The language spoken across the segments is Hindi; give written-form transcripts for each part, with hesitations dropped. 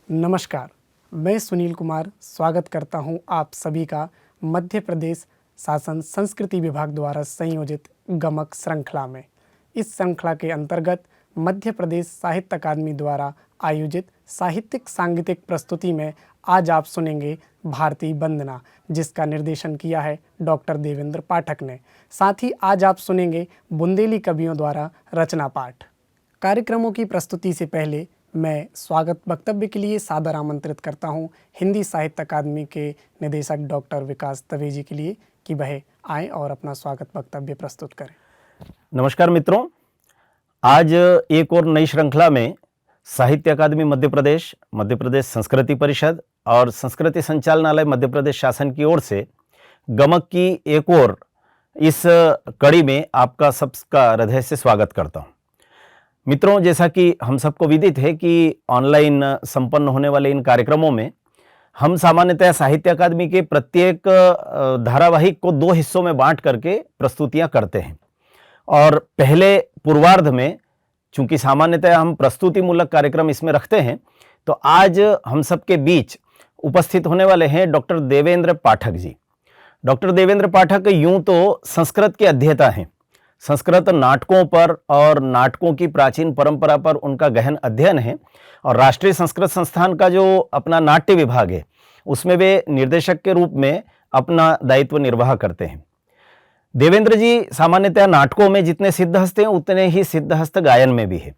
नमस्कार, मैं सुनील कुमार स्वागत करता हूं आप सभी का मध्य प्रदेश शासन संस्कृति विभाग द्वारा संयोजित गमक श्रृंखला में। इस श्रृंखला के अंतर्गत मध्य प्रदेश साहित्य अकादमी द्वारा आयोजित साहित्यिक सांगीतिक प्रस्तुति में आज आप सुनेंगे भारतीय वंदना, जिसका निर्देशन किया है डॉक्टर देवेंद्र पाठक ने। साथ ही आज आप सुनेंगे बुंदेली कवियों द्वारा रचना पाठ। कार्यक्रमों की प्रस्तुति से पहले मैं स्वागत वक्तव्य के लिए सादर आमंत्रित करता हूं हिंदी साहित्य अकादमी के निदेशक डॉक्टर विकास दवे जी के लिए कि वह आएँ और अपना स्वागत वक्तव्य प्रस्तुत करें। नमस्कार मित्रों, आज एक और नई श्रृंखला में साहित्य अकादमी मध्य प्रदेश संस्कृति परिषद और संस्कृति संचालनालय मध्य प्रदेश शासन की ओर से गमक की एक और इस कड़ी में आपका सबका हृदय से स्वागत करता हूं। मित्रों, जैसा कि हम सबको विदित है कि ऑनलाइन संपन्न होने वाले इन कार्यक्रमों में हम सामान्यतः साहित्य अकादमी के प्रत्येक धारावाहिक को 2 हिस्सों में बांट करके प्रस्तुतियां करते हैं। और पहले पूर्वार्ध में चूंकि सामान्यतः हम प्रस्तुतिमूलक कार्यक्रम इसमें रखते हैं, तो आज हम सबके बीच उपस्थित होने वाले हैं डॉक्टर देवेंद्र पाठक जी। डॉक्टर देवेंद्र पाठक यूं तो संस्कृत के अध्येता हैं। संस्कृत नाटकों पर और नाटकों की प्राचीन परंपरा पर उनका गहन अध्ययन है और राष्ट्रीय संस्कृत संस्थान का जो अपना नाट्य विभाग है उसमें वे निर्देशक के रूप में अपना दायित्व निर्वाह करते हैं। देवेंद्र जी सामान्यतः नाटकों में जितने सिद्धहस्त हैं उतने ही सिद्धहस्त गायन में भी है।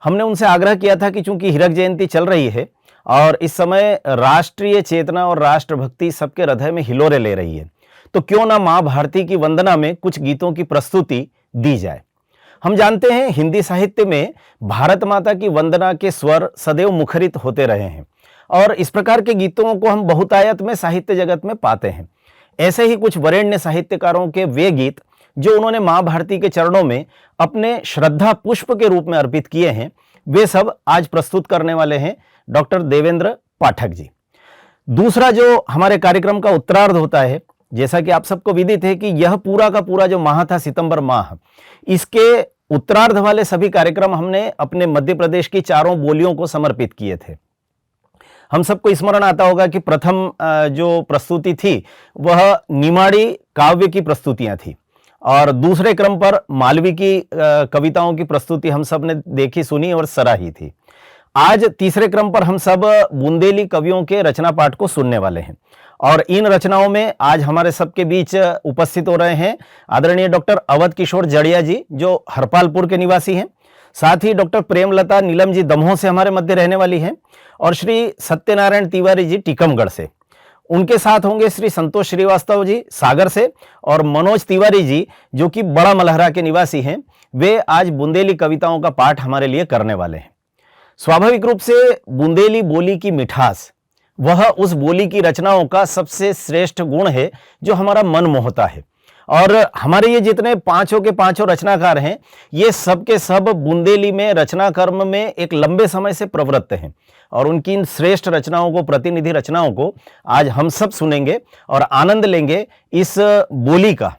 हमने उनसे आग्रह किया था कि चूंकि हीरक जयंती चल रही है और इस समय राष्ट्रीय चेतना और राष्ट्रभक्ति सबके हृदय में हिलोरे ले रही है, तो क्यों ना माँ भारती की वंदना में कुछ गीतों की प्रस्तुति दी जाए। हम जानते हैं हिंदी साहित्य में भारत माता की वंदना के स्वर सदैव मुखरित होते रहे हैं और इस प्रकार के गीतों को हम बहुतायत में साहित्य जगत में पाते हैं। ऐसे ही कुछ वरेण्य साहित्यकारों के वे गीत जो उन्होंने माँ भारती के चरणों में अपने श्रद्धा पुष्प के रूप में अर्पित किए हैं, वे सब आज प्रस्तुत करने वाले हैं डॉक्टर देवेंद्र पाठक जी। दूसरा जो हमारे कार्यक्रम का उत्तरार्ध होता है, जैसा कि आप सबको विदित है कि यह पूरा का पूरा जो माह था सितंबर माह, इसके उत्तरार्ध वाले सभी कार्यक्रम हमने अपने मध्य प्रदेश की 4 बोलियों को समर्पित किए थे। हम सबको स्मरण आता होगा कि प्रथम जो प्रस्तुति थी वह निमाड़ी काव्य की प्रस्तुतियां थी और दूसरे क्रम पर मालवी की कविताओं की प्रस्तुति हम सब ने देखी, सुनी और सराही थी। आज तीसरे क्रम पर हम सब बुंदेली कवियों के रचना पाठ को सुनने वाले हैं और इन रचनाओं में आज हमारे सबके बीच उपस्थित हो रहे हैं आदरणीय डॉक्टर अवध किशोर जड़िया जी, जो हरपालपुर के निवासी हैं। साथ ही डॉक्टर प्रेमलता नीलम जी दमोह से हमारे मध्य रहने वाली हैं और श्री सत्यनारायण तिवारी जी टीकमगढ़ से। उनके साथ होंगे श्री संतोष श्रीवास्तव जी सागर से और मनोज तिवारी जी जो कि बड़ा मलहरा के निवासी हैं। वे आज बुंदेली कविताओं का पाठ हमारे लिए करने वाले हैं। स्वाभाविक रूप से बुंदेली बोली की मिठास वह उस बोली की रचनाओं का सबसे श्रेष्ठ गुण है जो हमारा मन मोहता है। और हमारे ये जितने 5 के 5 रचनाकार हैं, ये सब के सब बुंदेली में रचना कर्म में एक लंबे समय से प्रवृत्त हैं और उनकी इन श्रेष्ठ रचनाओं को, प्रतिनिधि रचनाओं को आज हम सब सुनेंगे और आनंद लेंगे इस बोली का।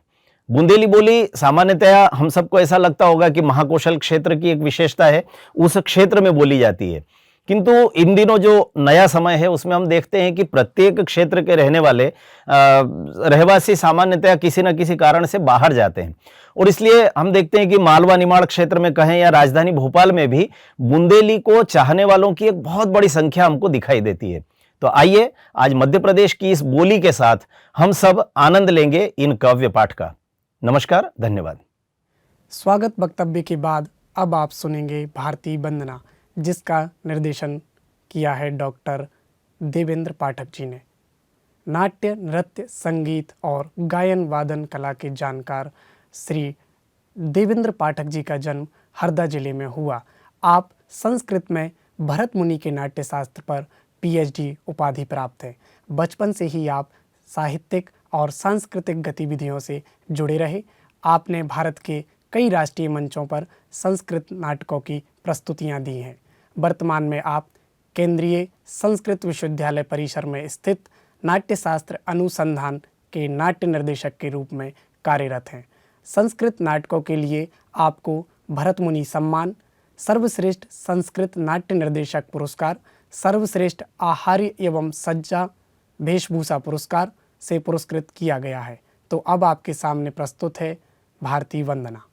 बुंदेली बोली सामान्यतः हम सबको ऐसा लगता होगा कि महाकौशल क्षेत्र की एक विशेषता है, उस क्षेत्र में बोली जाती है, किंतु इन दिनों जो नया समय है उसमें हम देखते हैं कि प्रत्येक क्षेत्र के रहने वाले रहवासी सामान्यतः किसी न किसी कारण से बाहर जाते हैं और इसलिए हम देखते हैं कि मालवा निमाड़ क्षेत्र में कहें या राजधानी भोपाल में भी बुंदेली को चाहने वालों की एक बहुत बड़ी संख्या हमको दिखाई देती है। तो आइए आज मध्य प्रदेश की इस बोली के साथ हम सब आनंद लेंगे इन काव्य पाठ का। नमस्कार, धन्यवाद। स्वागत वक्तव्य के बाद अब आप सुनेंगे भारतीय वंदना, जिसका निर्देशन किया है डॉक्टर देवेंद्र पाठक जी ने। नाट्य, नृत्य, संगीत और गायन वादन कला के जानकार श्री देवेंद्र पाठक जी का जन्म हरदा जिले में हुआ। आप संस्कृत में भरत मुनि के नाट्य शास्त्र पर PhD उपाधि प्राप्त है। बचपन से ही आप साहित्यिक और सांस्कृतिक गतिविधियों से जुड़े रहे। आपने भारत के कई राष्ट्रीय मंचों पर संस्कृत नाटकों की प्रस्तुतियां दी हैं। वर्तमान में आप केंद्रीय संस्कृत विश्वविद्यालय परिसर में स्थित नाट्यशास्त्र अनुसंधान के नाट्य निर्देशक के रूप में कार्यरत हैं। संस्कृत नाटकों के लिए आपको भरत मुनि सम्मान, सर्वश्रेष्ठ संस्कृत नाट्य निर्देशक पुरस्कार, सर्वश्रेष्ठ आहार्य एवं सज्जा वेशभूषा पुरस्कार से पुरस्कृत किया गया है। तो अब आपके सामने प्रस्तुत है भारतीय वंदना।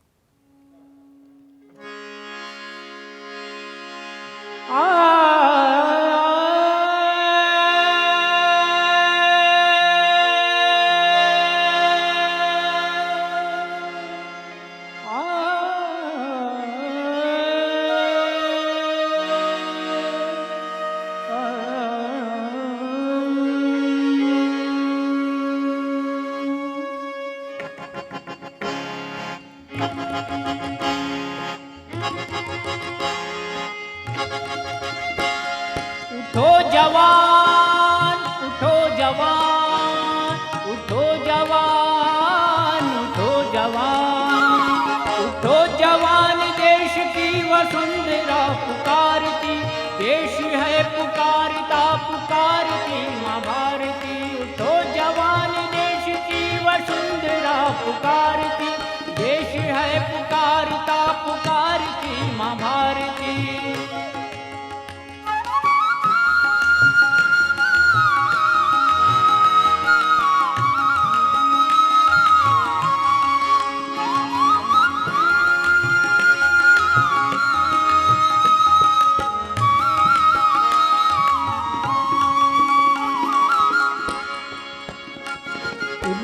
उठो जवान, उठो जवान, उठो जवान, उठो जवान, उठो जवान, देश की वसुंधरा पुकारती, देश है पुकारता पुकारती माँ भारती। उठो जवान, देश की वसुंधरा पुकारती, देश है पुकारता पुकारती माँ भारती।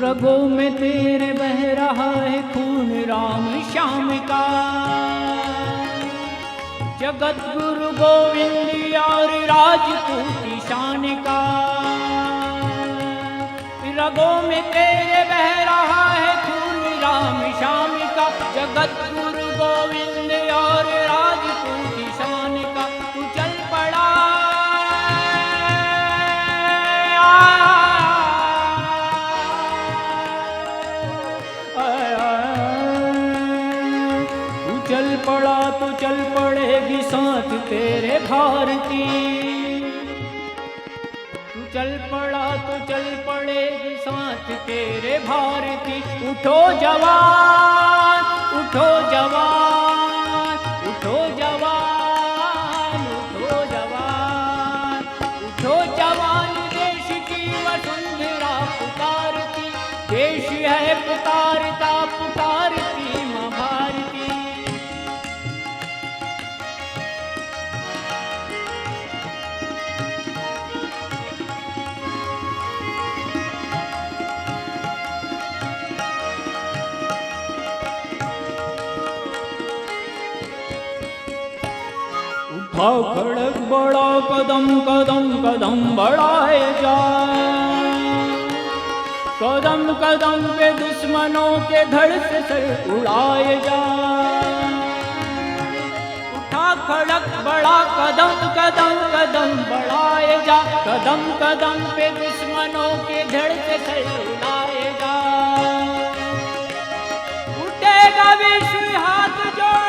रगों में तेरे बह रहा है खून राम श्याम का, जगत गुरु गोविंद और राजपूत शान का। रगों में तेरे बह रहा है खून राम श्याम का, जगत गुरु गोविंद और राजपूत शान का। तू चल पड़ा चल पड़ा तो चल पड़ेगी साथ तेरे भारती। तू चल पड़ा तो चल पड़ेगी साथ तेरे भारती। उठो जवान, उठो जवान, उठो जवान, उठो जवान, उठो जवान, देश की वसुंधरा पुकारती, देश है पुकारता पुकारती माँ भारती। उठाओ खड़क बड़ा कदम कदम कदम बढ़ाए जा, कदम कदम पे दुश्मनों के धड़ से सर उड़ाए जा। उठा खड़क बड़ा कदम कदम कदम बढ़ाए जा, कदम कदम पे दुश्मनों के धड़ से सर उड़ाए जा। उठेगा विश्व हाथ जोड़,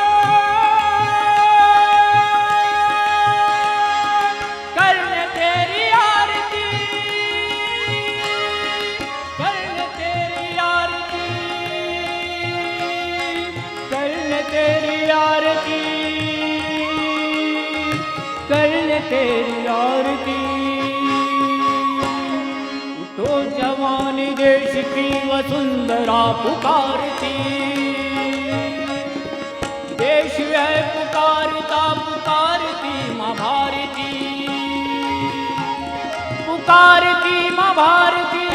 तेरी आरती। उठो जवान, देश की वसुंधरा पुकारती, देश है पुकारता पुकारती माँ भारती, पुकारती माँ भारती,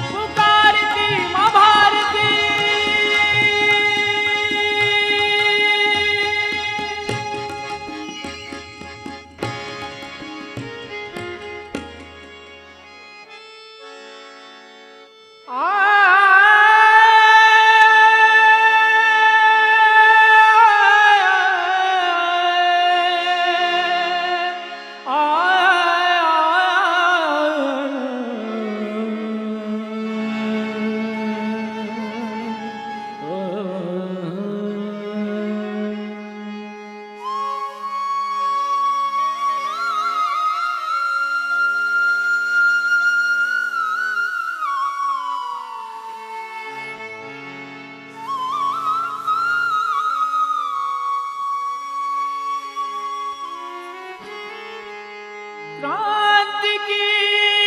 पुकारती माँ भारती। क्रांति की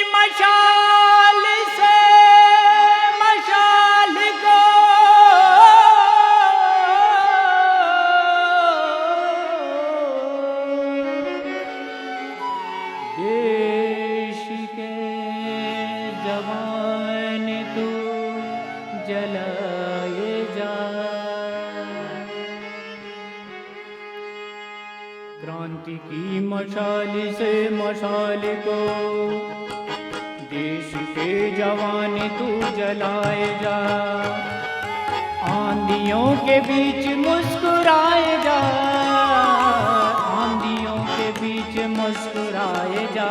मशाल से मशाल को देश के जवान तू जलाए जा। क्रांति की मशाल से मशाल को देश के जवान तू जलाए जा। आंधियों के बीच मुस्कुराए जा, आंधियों के बीच मुस्कुराए जा।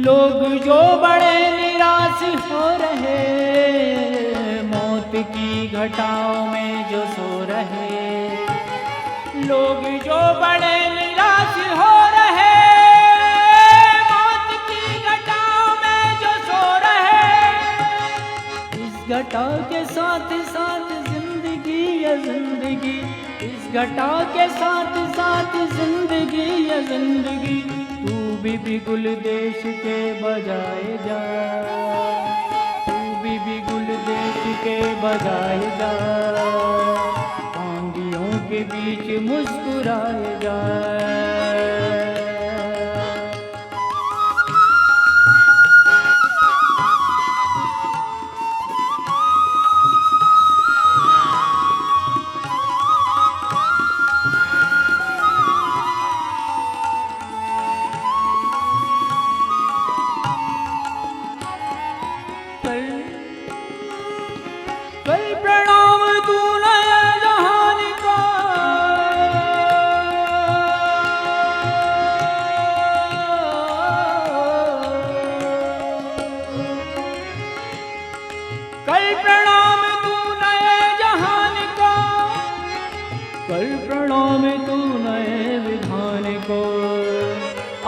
लोग जो बड़े निराश हो रहे, मौत की घटाओं में जो सो रहे। लोग जो बड़े निराश हो रहे, मौत की घटाओं में जो सो रहे। इस घटा के साथ साथ जिंदगी है जिंदगी, इस घटा के साथ साथ जिंदगी है जिंदगी। तू भी गुल देश के बजाए जा, तू भी गुल देश के बजाए जा। आंधियों के बीच मुस्कुराए जा। कल प्रणाम तू नया जहान का, कल प्रणाम तू नए जहान का, कल प्रणाम तू नए विधान को।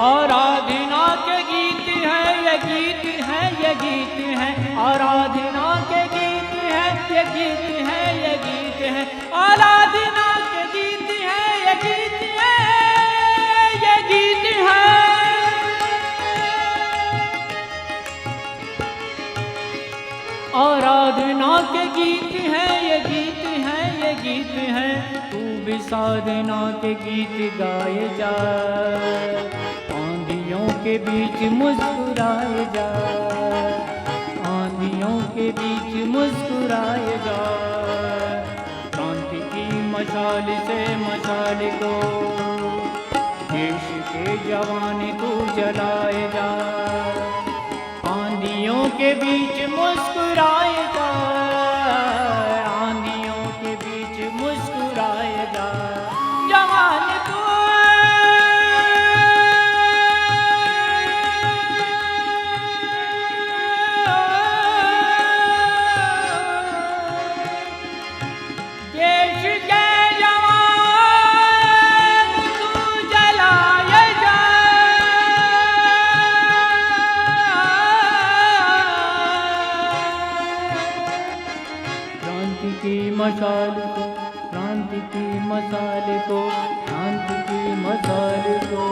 आराधना के गीत है ये गीत है ये गीत है, आराधना के गीत है ये गीत है ये गीत है, आराधना के गीत है ये गीत है ये गीत है। आराधना के गीत है ये गीत है ये गीत है। तू भी साधना के गीत गाए जा। आंधियों के बीच मुस्कुराए जा, आंधियों के बीच मुस्कुराए जा। क्रांति की मशाल से मशाल को देश के जवान तू जलाए जा। आंधियों के बीच मुस्कुराए जा, आंधियों के बीच मुस्कुराए जा। जवान तू देश के जवान तू जलाए जा। क्रांति की मशाल को, क्रांति की मशाल को, क्रांति की मशाल को।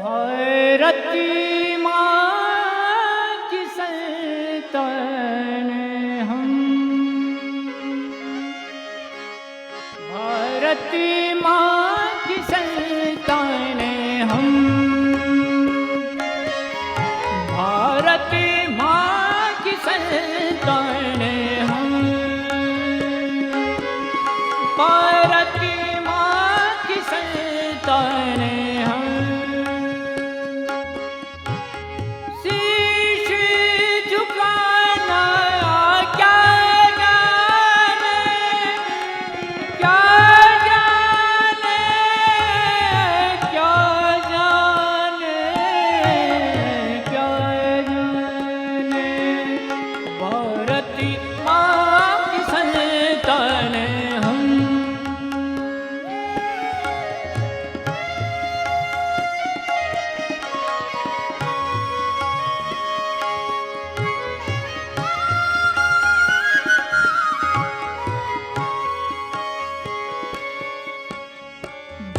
भारती माँ की संतान हम, भारती माँ की संतान हम, भारती माँ की संतान हम। भारत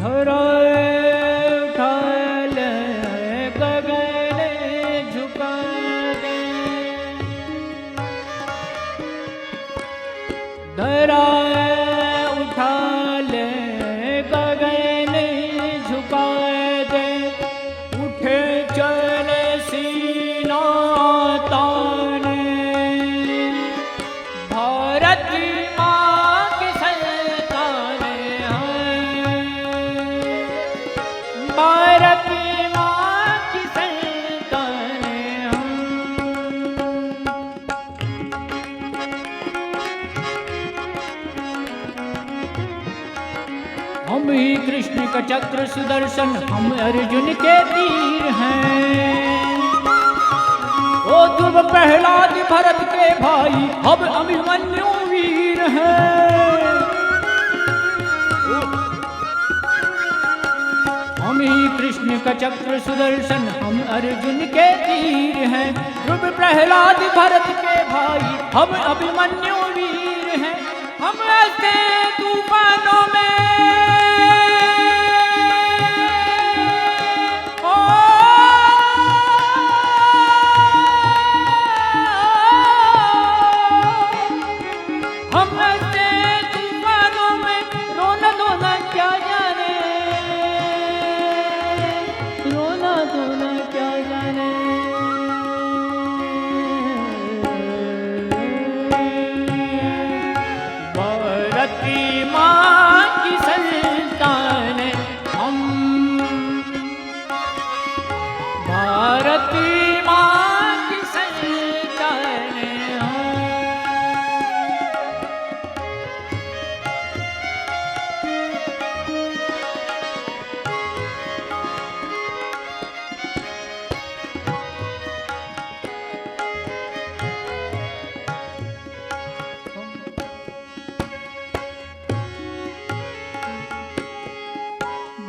धराए उठा ले गगन झुका दे, धराए उठा ले गगन झुका दे, उठे चले सीना ताने, भारत माँ की संतानें हैं, भारत माँ की संतानें हैं। हम ही कृष्ण का चक्र सुदर्शन, हम अर्जुन के तीर हैं। ओ ध्रुव प्रहलाद भरत के भाई, अब अभिमन्यु वीर हैं। हम ही कृष्ण का चक्र सुदर्शन, हम अर्जुन के तीर हैं। ध्रुव प्रहलाद भरत के भाई, हम अभिमन्यु वीर हैं। हम ऐसे तूफानों में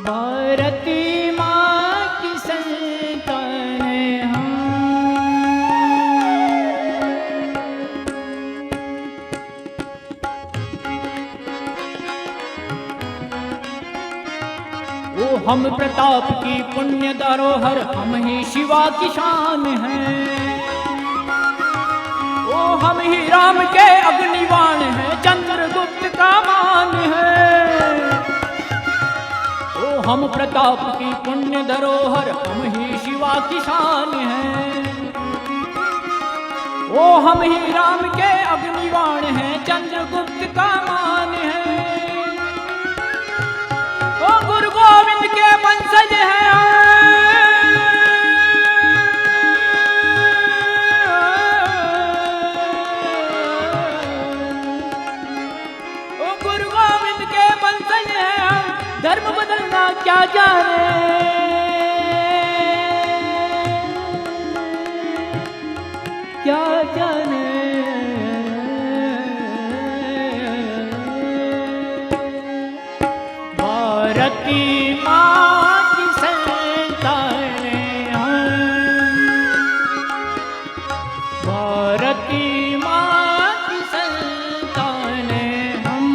भारती माँ की संतानें हम। वो हम प्रताप की पुण्य धरोहर, हम ही शिवा की शान हैं। वो हम ही राम के अग्निबाण हैं, चंद्रगुप्त का मान है। हम प्रताप की पुण्य धरोहर, हम ही शिवा की शान हैं। ओ हम ही राम के अग्निबाण हैं, चंद्रगुप्त का मान है। ओ गुरु गोविंद के वंशज हैं। ओ गुरु गोविंद के वंशज हैं। धर्म बदलना क्या जाने, क्या जाने। भारती माँ की संतानें हैं, भारती माँ की संतानें हम।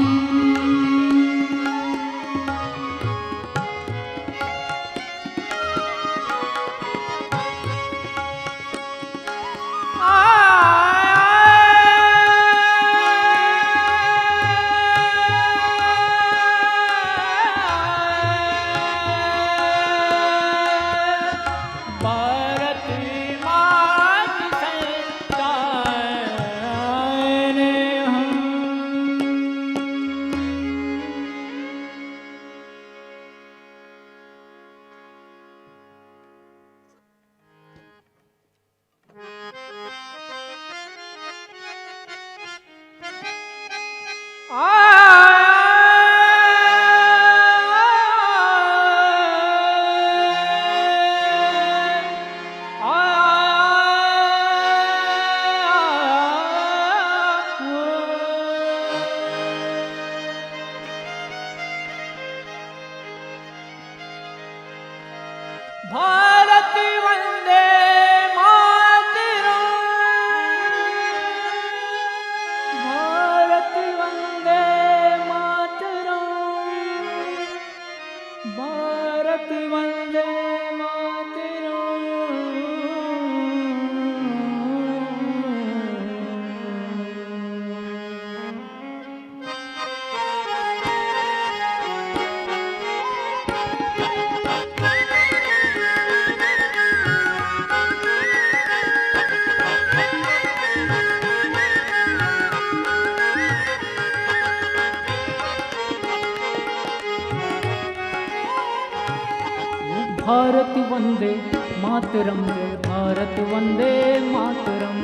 भारत वंदे मातरम, भारत वंदे मातरम, भारत वंदे मातरम, जय भारत वंदे मातरम।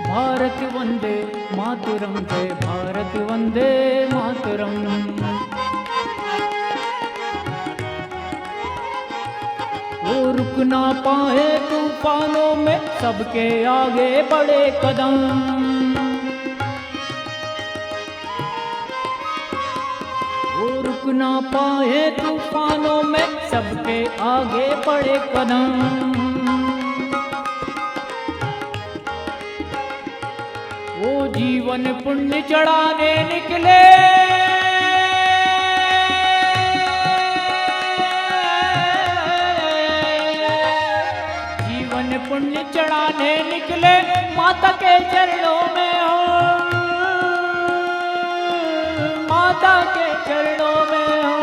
भारत वंदे मातरम, जय भारत वंदे मातरम। वो रुक ना पाए तूफानों में, सबके आगे बड़े कदम। वो रुक ना पाए तूफानों में, सबके आगे बड़े कदम। वो जीवन पुण्य चढ़ाने निकले, जीवन पुण्य चढ़ाने निकले, माता के चरणों में हो, माता के चरणों में हो।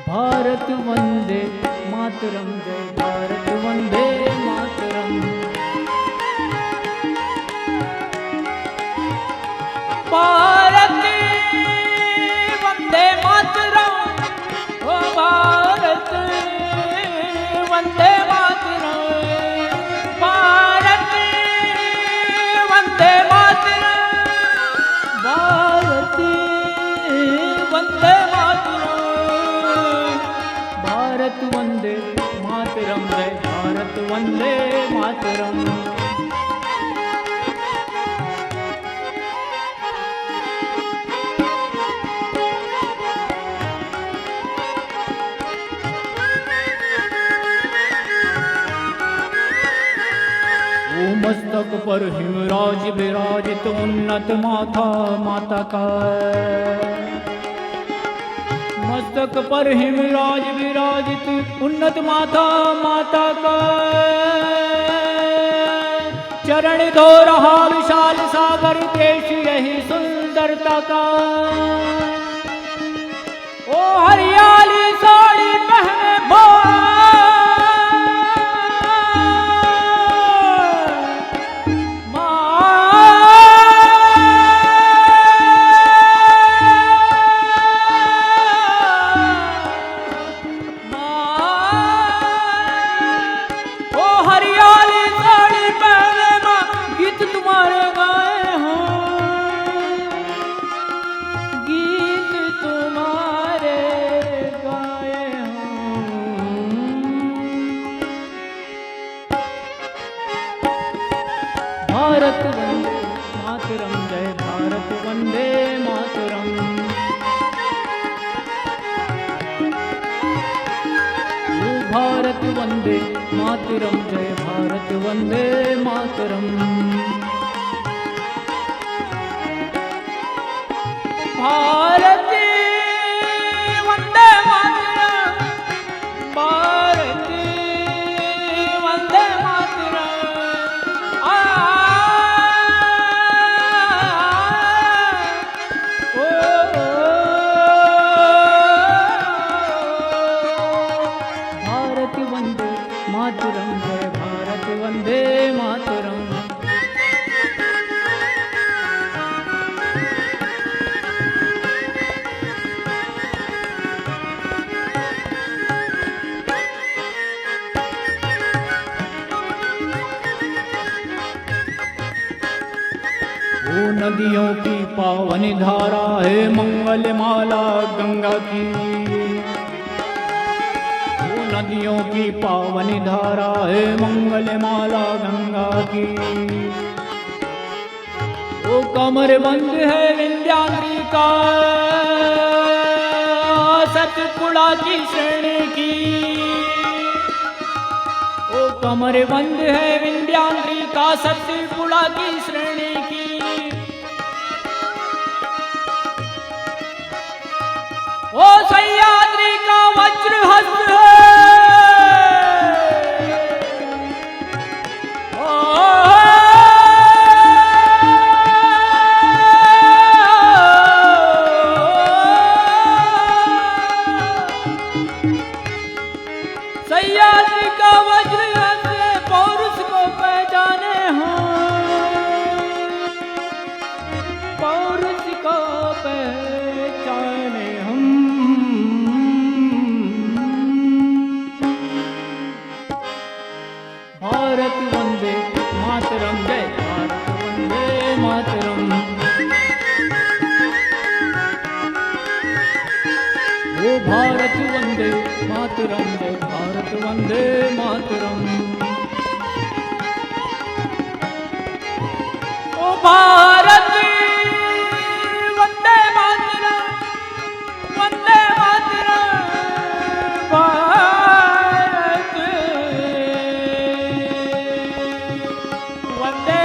भारत वंदे मातरम, जय भारत वंदे मातरम। भारत वंदे मातरम, ओ भारत वंदे मातरम। भारत वंदे मातरम, भारत वंदे मातरम। भारत वंदे मातरम, जय भारत वंदे मातरम। वो मस्तक पर हिमराज विराजित, उन्नत माथा माता का। मस्तक पर हिमराज विराजित, उन्नत माथा माता का। चरण धो रहा विशाल सागर, देश यही सुंदरता का। ओ हरियाली साड़ी पहने भारत वंदे मातरम, जय भारत वंदे मातरम। वो भारत वंदे मातरम, जय भारत वंदे मातरम। भारत वंदे मातरम, भारत वंदे मातरम। भारत वंदे मातरम, जय भारत वंदे मातरम। वो नदियों की पावन धारा है, मंगल माला गंगा की। वो नदियों की पावन धारा है, मंगल माला गंगा की। वो कमर बंद है विंध्याद्री का, सतपुड़ा की श्रेणी की। वो कमर बंद है विंध्याद्री का, सतपुड़ा की श्रेणी की। ओ सह्याद्री का वज्र हस्त है, सह्याद्री का वज्र हस्त पौरुष को पहचाने हो। भारत वंदे मातरम, जय भारत वंदे मातरम। ओ भारत वंदे मातरम, जय भारत वंदे मातरम। ओ भारत वंदे मातरम, वंदे मातरम। भारत वंदे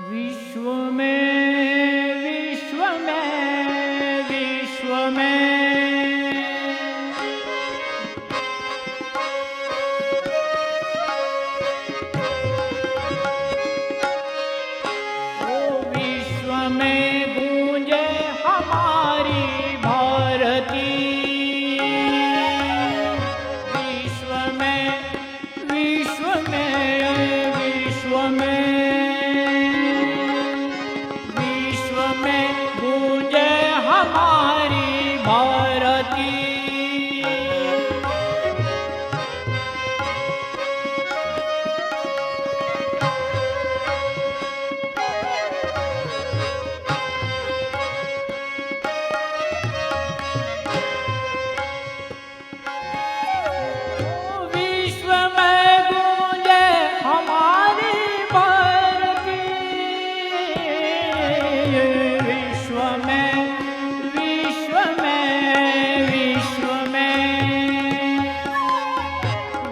विश्व में, विश्व में, विश्व में ओ विश्व में गूंजे हमारी भारती। विश्व में, विश्व में, विश्व में गूंजे हमारी भारती। विश्व में गूंजे हमारी भारती। विश्व में, विश्व में, विश्व में,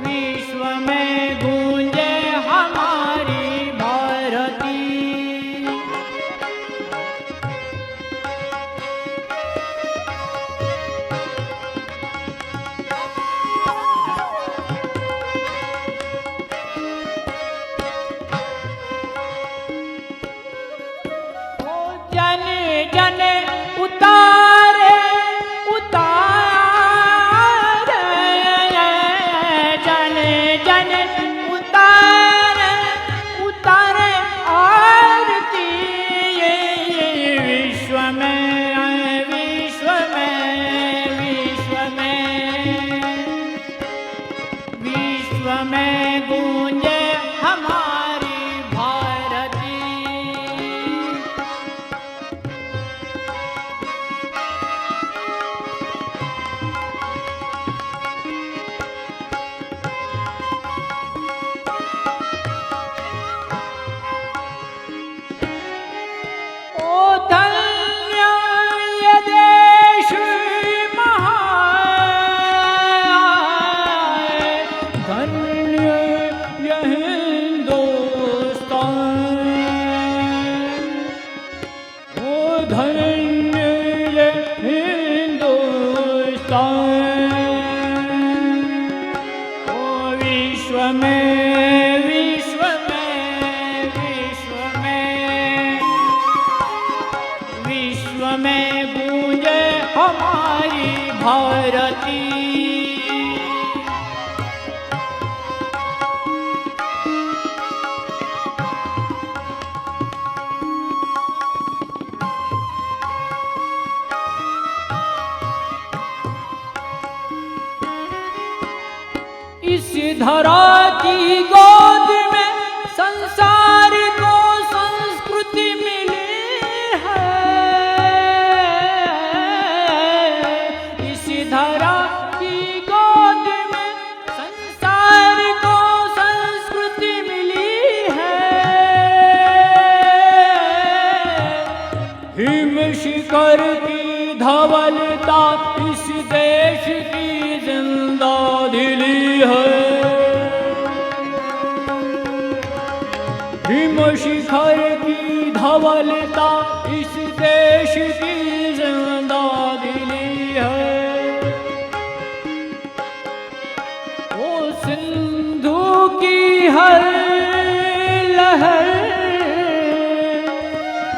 विश्व में गूंजे हमारी भारती। जन जन उतारे, उतारे, जन जन उतारे, उतारे आरती। विश्व में, विश्व में, विश्व में, विश्व में गूंजे हमारी भारती। ओ धन्य ये देश महान, धन्य ये हिंदुस्तान। ओ धन्य ये हिंदुस्तान। ओ विश्व में, विश्व में, विश्व में, विश्व में गूंजे हमारी भारती। इस धरा की गोद में संसार शिखर की धवलता इस देश की जिंदा दिली है। हिम शिखर की धवलता इस देश की जिंदा दिली है। ओ सिंधु की हर लहर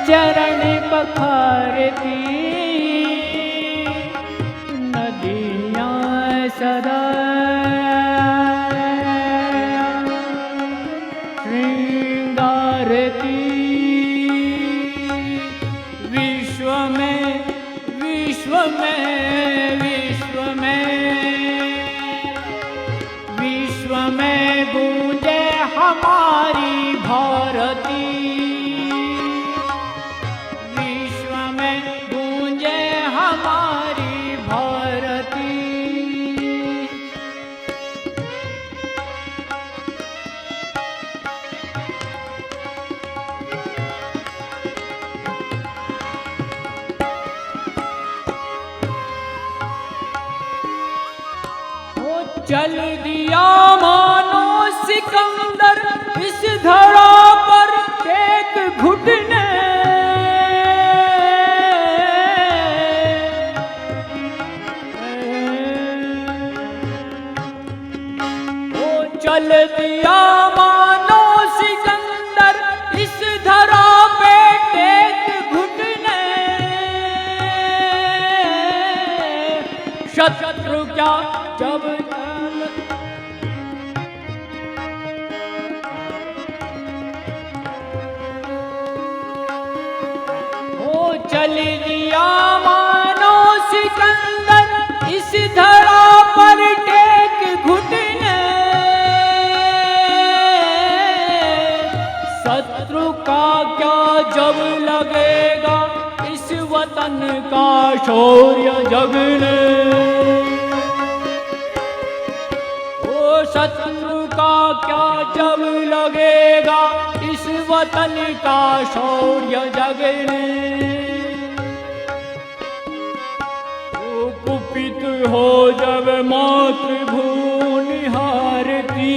चरण पखारती, नदियाँ सदा श्रृंगारती। विश्व में विश्व में विश्व में विश्व में गूंजे हमारी भारती। विश्व में गूंजे हमारी भारती। ओ चल दिया मानो सिकंदर इस धरा पर एक घुटने। ओ चल दिया मानो सिकंदर इस धरा पे एक घुटने। शत्रु क्या जब चल दिया मानो सिकंदर इस धरा पर टेक घुटने। शत्रु का क्या जब लगेगा इस वतन का शौर्य जगने। ओ शत्रु का क्या जब लगेगा इस वतन का शौर्य जगने। कुपित हो जब मातृभूमि निहारती।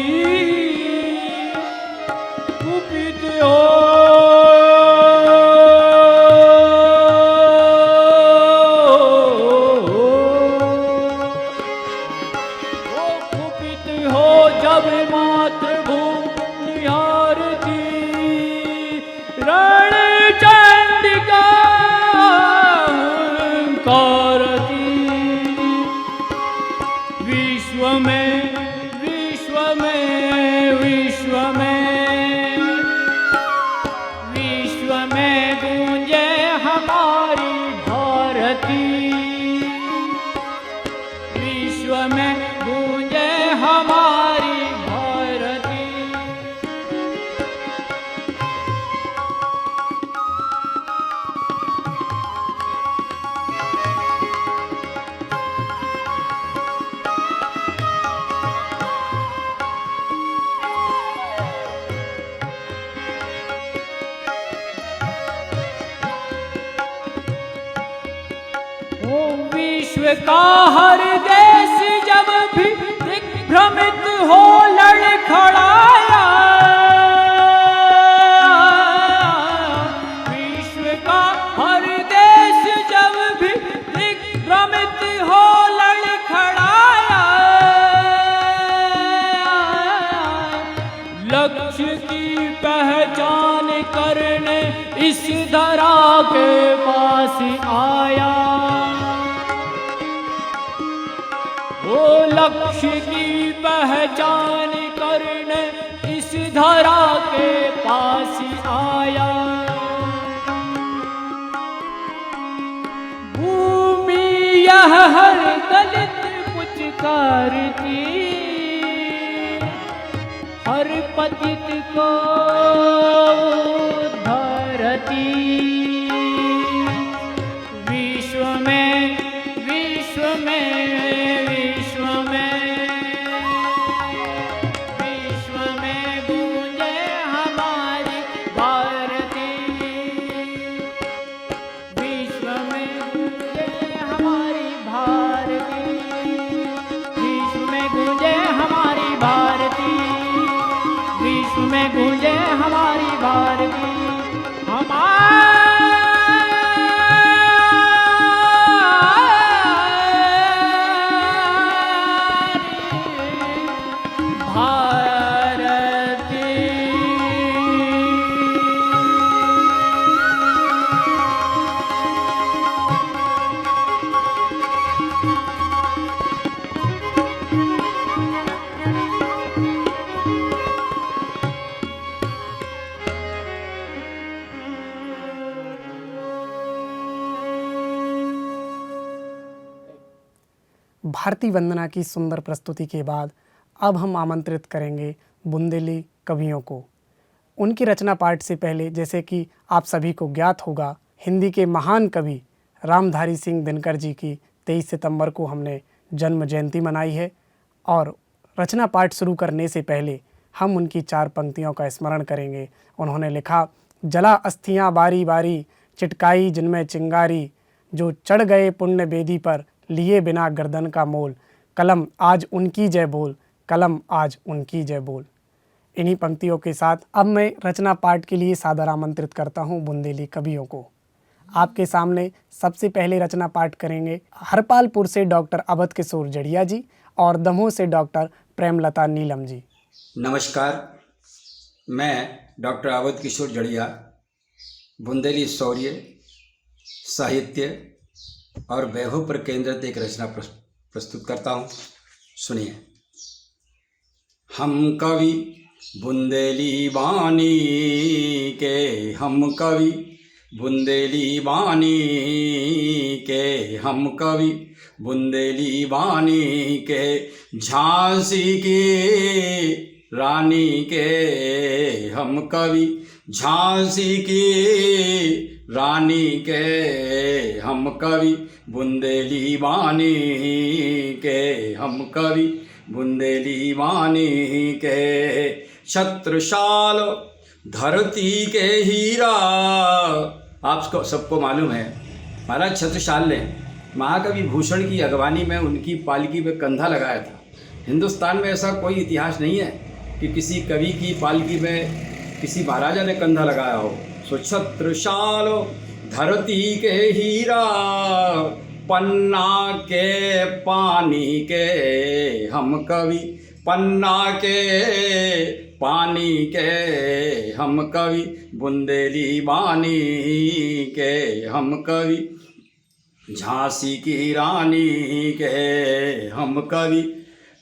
कुपित हो कुपित हो जब मातृभूमि निहारती। रण चंडिका हुंकारती। विश्व में विश्व में विश्व में विश्व में गूंजे हमारी भारती। विश्व में गूंजे हमारी भारती। ओ विश्व का हर देश जब भी दिग्भ्रमित हो लड़खड़ाया। विश्व का हर देश जब भी दिग्भ्रमित हो लड़खड़ाया। लक्ष्य की पहचान करने इस धरा के पास आया। वो लक्ष्य की पहचान करने इस धरा के पास आया। भूमि यह हर दलित पुचकारती। हर पतित को उद्धारती। विश्व में विश्व में विश्व में विश्व में गूंजे हमारी भारती। विश्व में गूंजे हमारी भारती भारती वंदना की सुंदर प्रस्तुति के बाद अब हम आमंत्रित करेंगे बुंदेली कवियों को। उनकी रचना पाठ से पहले, जैसे कि आप सभी को ज्ञात होगा, हिंदी के महान कवि रामधारी सिंह दिनकर जी की 23 सितंबर को हमने जन्म जयंती मनाई है। और रचना पाठ शुरू करने से पहले हम उनकी 4 पंक्तियों का स्मरण करेंगे। उन्होंने लिखा, जला अस्थियाँ बारी बारी, चिटकाई जिनमें चिंगारी, जो चढ़ गए पुण्य बेदी पर, लिए बिना गर्दन का मोल, कलम आज उनकी जय बोल, कलम आज उनकी जय बोल। इन्हीं पंक्तियों के साथ अब मैं रचना पाठ के लिए सादर आमंत्रित करता हूं बुंदेली कवियों को। आपके सामने सबसे पहले रचना पाठ करेंगे हरपालपुर से डॉक्टर अवध किशोर जड़िया जी और दमोह से डॉक्टर प्रेमलता नीलम जी। नमस्कार, मैं डॉक्टर अवध किशोर जड़िया बुंदेली शौर्य, साहित्य और वैभव पर केंद्रित एक रचना प्रस्तुत करता हूँ। सुनिए। हम कवि बुंदेली वाणी के, हम कवि बुंदेली वाणी के, हम कवि बुंदेली वाणी के, झांसी की रानी के, हम कवि झांसी की रानी के, हम कवि बुंदेली वाणी के, हम कवि बुंदेली वाणी के, छत्रसाल धरती के हीरा। आपको सबको मालूम है, महाराज छत्रसाल ने महाकवि भूषण की अगवानी में उनकी पालकी में कंधा लगाया था। हिंदुस्तान में ऐसा कोई इतिहास नहीं है कि किसी कवि की पालकी में किसी महाराजा ने कंधा लगाया हो। सो छत्रसाल धरती के हीरा, पन्ना के पानी के, हम कवि पन्ना के पानी के, हम कवि बुंदेली वाणी के, हम कवि झांसी की रानी के, हम कवि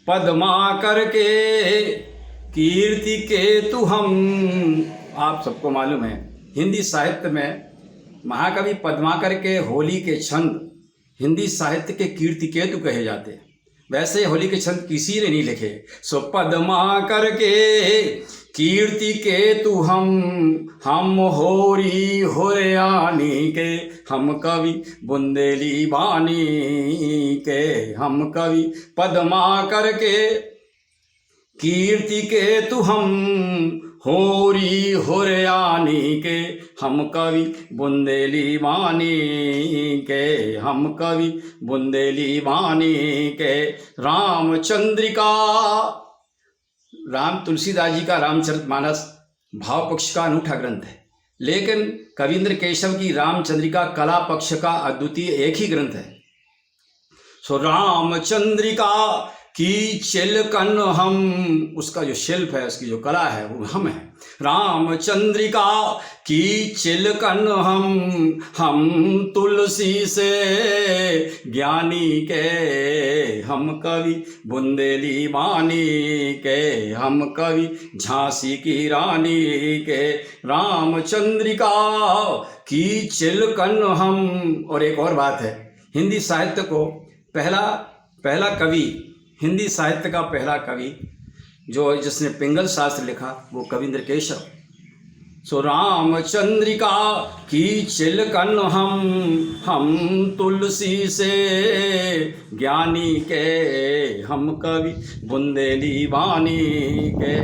पद्माकर के कीर्ति केतु हम। आप सबको मालूम है, हिंदी साहित्य में महाकवि पद्माकर के होली के छंद हिंदी साहित्य के कीर्ति केतु कहे जाते हैं। वैसे होली के छंद किसी ने नहीं लिखे। सो पद्माकर के कीर्ति केतु हम होरी होरयानी के, हम कवि बुंदेली वाणी के, हम कवि पद्माकर के कीर्ति केतु हम होरी होरयानी के, हम कवि बुंदेली वाणी के, हम कवि बुंदेली वाणी के। रामचंद्रिका, राम तुलसीदास जी का रामचरितमानस भाव पक्ष का अनूठा ग्रंथ है, लेकिन कविंद्र केशव की रामचंद्रिका कला पक्ष का अद्वितीय एक ही ग्रंथ है। सो रामचंद्रिका की चिलकन हम, उसका जो शिल्प है, उसकी जो कला है वो हम है। रामचंद्रिका की चिलकन हम तुलसी से ज्ञानी के, हम कवि बुंदेली वाणी के, हम कवि झांसी की रानी के। रामचंद्रिका की चिलकन हम। और एक और बात है, हिंदी साहित्य को पहला कवि, हिंदी साहित्य का पहला कवि जिसने पिंगल शास्त्र लिखा वो कविंद्र केशव। सो रामचंद्रिका की चिलकन हम तुलसी से ज्ञानी के, हम कवि बुंदेली वाणी के,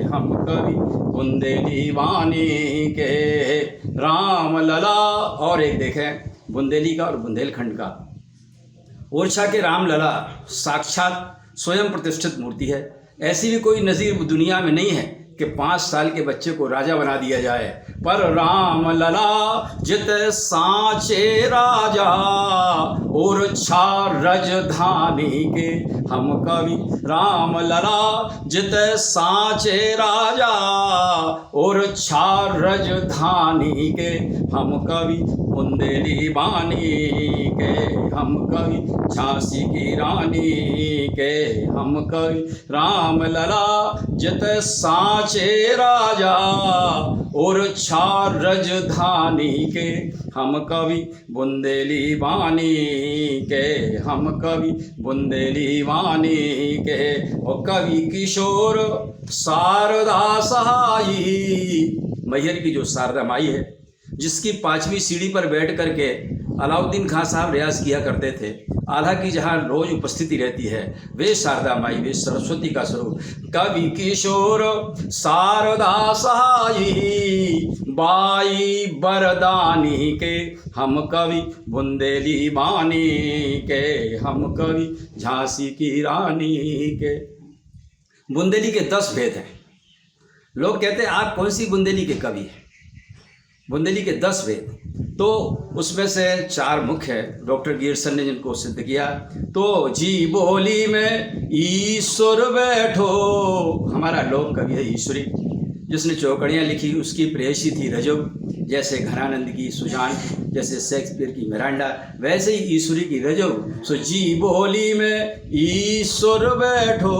हम कवि बुंदेली वाणी के। राम लला, और एक देखें बुंदेली का और बुंदेलखंड का। ओरछा के रामलला साक्षात स्वयं प्रतिष्ठित मूर्ति है। ऐसी भी कोई नज़ीर दुनिया में नहीं है कि 5 साल के बच्चे को राजा बना दिया जाए, पर राम लला जित सांचे राजा और छा रजधानी के हम कवि। राम लला जित सांचे राजा और छा रजधानी के हम कवि। बुंदेली बानी के हम कवि, झांसी की रानी के हम कवि। राम लला जित सांचे राजा और छा रजधानी के हम कवि। बुंदेली बानी के हम कवि, बुंदेली बानी के। और कवि किशोर शारदा सहाई, मैहर की जो शारदा माई है, जिसकी 5वीं सीढ़ी पर बैठ करके अलाउद्दीन खां साहब रियाज किया करते थे, आल्हा की जहाँ रोज उपस्थिति रहती है, वे शारदा माई, वे सरस्वती का स्वरूप। कवि किशोर शारदा सहाई बाई बरदानी के हम कवि। बुंदेली बानी के हम कवि, झांसी की रानी के। बुंदेली के 10 भेद हैं। लोग कहते हैं आप कौन सी बुंदेली के कवि हैं? बुंदेली के 10 वेद, तो उसमें से 4 मुख्य है, डॉक्टर गियर्सन ने जिनको सिद्ध किया। तो जी बोली में ईश्वर बैठो, हमारा लोक कवि है ईश्वरी, जिसने चौकड़ियाँ लिखी, उसकी प्रेयसी थी रजो, जैसे घरानंद की सुजान, जैसे शेक्सपियर की मिरांडा, वैसे ही ईश्वरी की रजो। सो जी बोली में ईश्वर बैठो।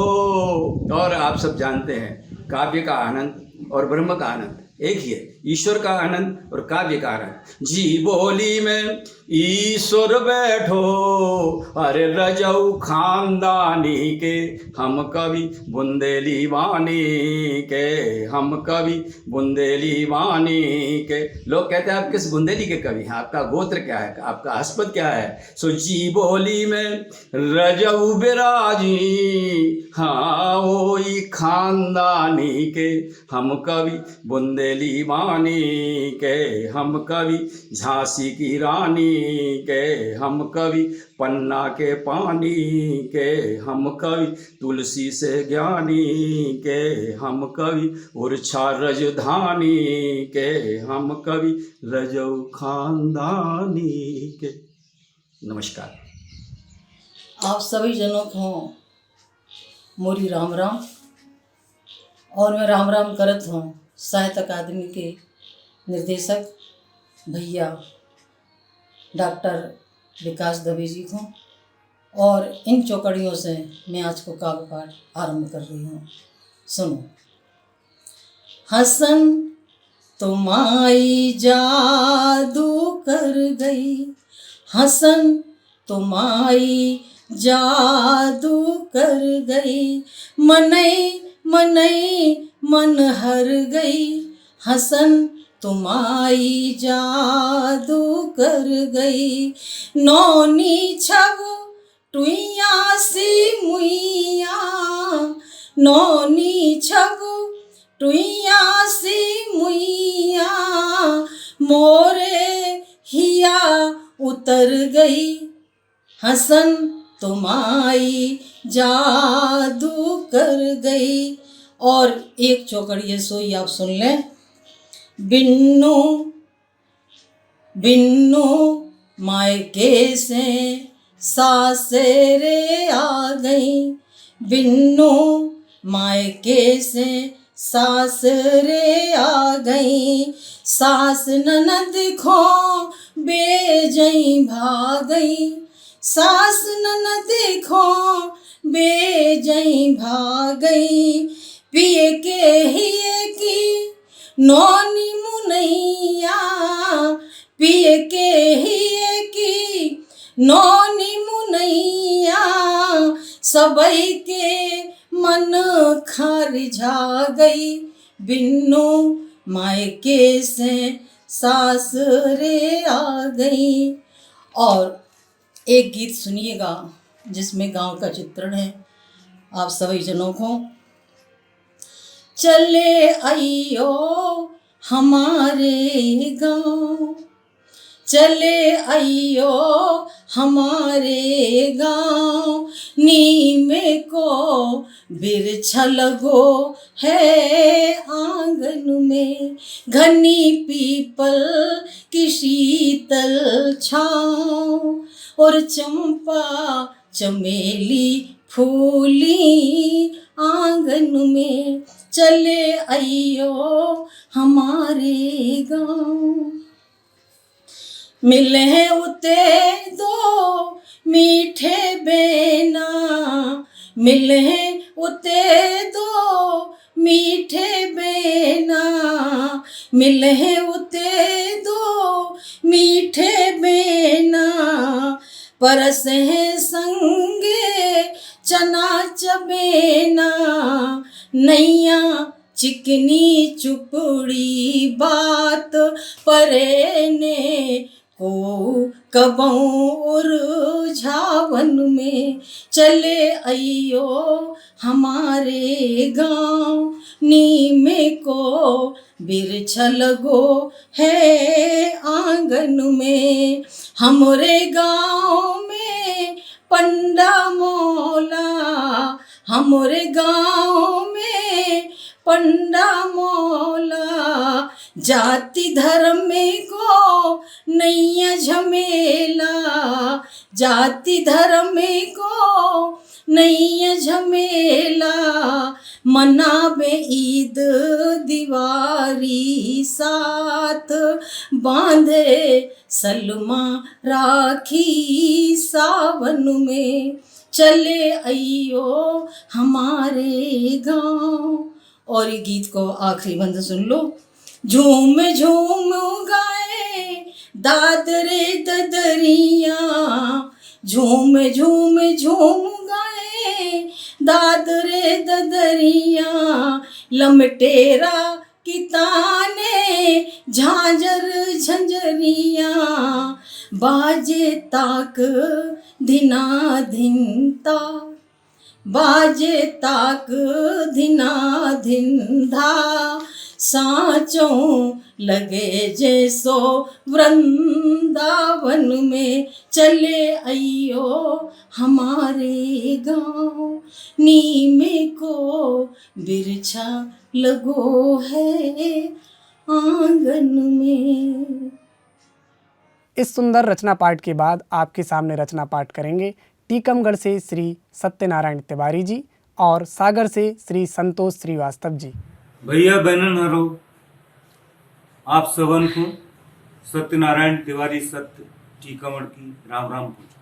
और आप सब जानते हैं काव्य का आनंद और ब्रह्म का आनंद एक ही है, ईश्वर का आनंद और काव्य का आनंद। जी बोली में ईश्वर बैठो, अरे रजऊ खानदानी के हम कवि। बुंदेली वाणी के हम कवि, बुंदेली वाणी के। लोग कहते हैं आप किस बुंदेली के कवि हैं, आपका गोत्र क्या है, आपका हस्पद क्या है? सो जी बोली में रजऊ बिराजी, हाँ वही खानदानी के हम कवि। बुंदेली वाणी के हम कवि, झांसी की रानी के हम कवि। पन्ना के पानी के हम कवि, तुलसी से ज्ञानी के हम कवि। उर्छा रजधानी के हम कवि, रजऊ खानदानी के। नमस्कार। आप सभी जनों को मोरी राम राम। और मैं राम राम करत हूँ साहित्य अकादमी के निर्देशक भैया डॉक्टर विकास दवे जी को। और इन चौकड़ियों से मैं आज को काव्य पाठ आरंभ कर रही हूँ। सुनो। हसन तुम्हारी जादू कर गई, हसन तुम्हारी जादू कर गई। मनई मनई मन हर गई, हसन तुम्हारी जादू कर गई। नौनी छब टुइया सी मुइया, नौनी छब टुइया सी मुइया। मोरे हिया उतर गई, हसन तुम्हारी जादू कर गई। और एक चौकड़ी है सोई आप सुन लें। बिन्नू बिन्नू मायके से सासरे आ गई, बिन्नू मायके से सासरे आ गई। सास ननद खो बेजई भागई, सास ननद खो बेजई भागई। पिए के हिए की नौनी मुनैया, पिए के हिए की नौनी मुनैया। सबई के मन खारिझा गई, बिन्नू मायके से सासरे आ गई। और एक गीत सुनिएगा जिसमें गांव का चित्रण है आप सभी जनों को। चले आइयो हमारे गांव, चले आइयो हमारे गांव, नीमे को बिरछा लगो है आंगन में, घनी पीपल की शीतल छाँव, और चंपा चमेली फूली आंगन में, चले आइयो हमारे गांव। मिले हैं उते दो मीठे बेना, मिले हैं उते दो मीठे बेना, मिले हैं उते दो मीठे बेना, परस है संगे चना चबेना, नैया चिकनी चुपड़ी बात परे ने को कबौर झावन में, चले आइयो हमारे गांव, नीमे को बिरछा लगो है आंगन में, हमरे गांव में पंडा मौला, हमरे गांव में पंडा मौला, जाति धर्म को नैया झमेला, जाति धर्म को नैया झमेला, मनाबे ईद दिवारी साथ, बांधे सलमा राखी सावन में, चले आइयो हमारे गांव। और ये गीत को आखिरी बंद सुन लो। झूम झूम गाए दादरे ददरिया, झूम झूम झूम गाए दादरे ददरिया, लमटेरा की ताने झांझर झंझरिया, बाजे ताक धिना धिनता, बाजे ताक धिना धिंधा, सांचों लगे जैसो वृंदावन में, चले आइयो हमारे गांव, नीमे को बिरछा लगो है आंगन में। इस सुंदर रचना पाठ के बाद आपके सामने रचना पाठ करेंगे टीकमगढ़ से श्री सत्यनारायण तिवारी जी और सागर से श्री संतोष श्रीवास्तव जी। भैया बहनन हरो, आप सबन को सत्यनारायण तिवारी सत्य टीकमगढ़ की राम राम पूजा।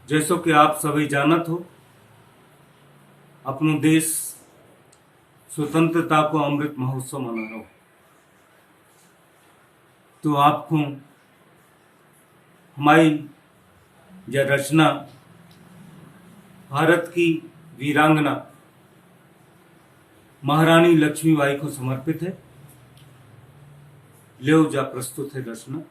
जैसो कि आप सभी जानत हो, अपनो देश स्वतंत्रता को अमृत महोत्सव मना रहा हो, तो आपको हमारी यह रचना भारत की वीरांगना महारानी लक्ष्मीबाई को समर्पित है। ले जा प्रस्तुत है रचना।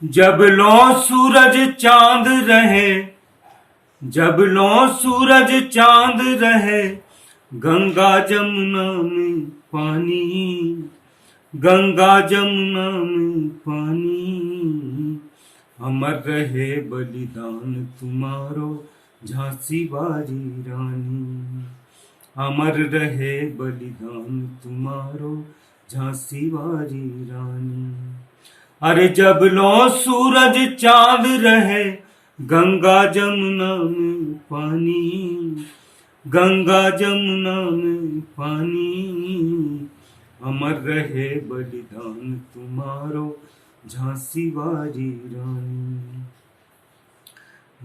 जब लो सूरज चांद रहे, जब लो सूरज चांद रहे, गंगा जमुना में पानी, गंगा जमुना में पानी, अमर रहे बलिदान तुम्हारो झांसी वाली रानी, अमर रहे बलिदान तुम्हारो झांसी वाली रानी। अरे जब लो सूरज चांद रहे, गंगा जमुना में पानी, गंगा जमुना में पानी, अमर रहे बलिदान तुम्हारो झांसी वाली रानी।